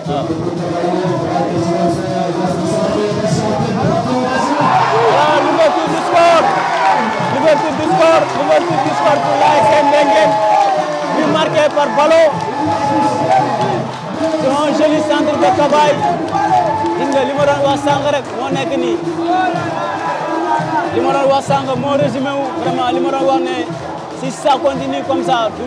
L'ouverture du score pour l'ASC Mbenguen, but marqué par Balo. C'est un joli centre de Kabaye. Gis nga li ma doon wax sànq rek moo nekk nii li ma doon wax sànq moo résumé wu vraiment li ma doon wax ne si ça continue comme ça bu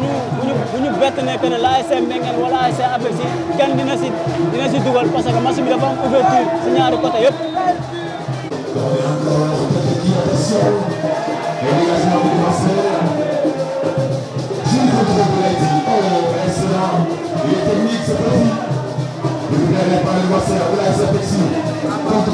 ñu bett ne que ne l'ASC Mbenguen wala ASC APEX kenn dina si dugal parce que match bi dafa am ouverture si ñaari côté yëpp. Par le Marseille, de l'ASC APEX contre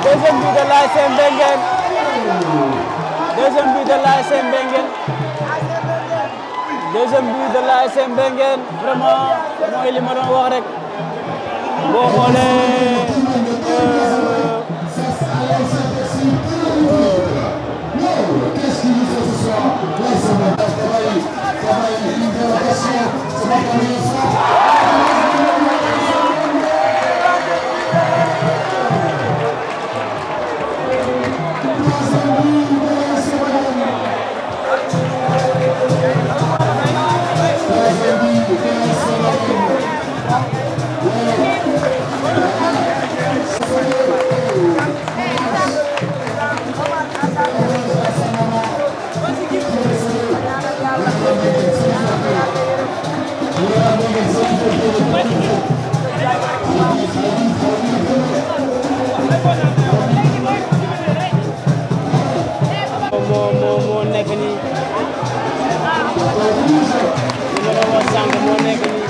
deuxième but de l'ASC Mbenguen. Deuxième but de l'ASC Mbenguen. Deuxième but de l'ASC Mbenguen. Vraiment mooy li ma doon wax rek boo xoolee moo nekk nii li ma doon wax sànq moo nekk nii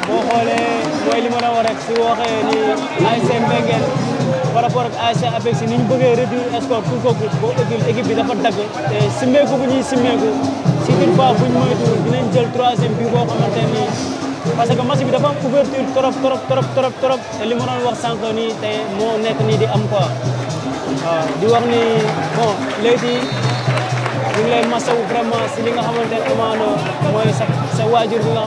boo xoolee mooy li ma doon wax rek si waxee ni ASC Mbenguen par rapport ak ASC APEX ni ñu bëggee réduire score pour que équipe bi dafa dagg te simmeeku bu ñuy simmeeku si une fois buñ moytu dinañ jël troisième bi boo xamante ni parce que match bi dafa am ouverture trop te li ma doon wax sànq nii te moo nekk nii di am quoi waaw di wax ni bon léegi ñu ngi lay masawu vraiment si li nga xamante ne amaana mooy sa waajur bi nga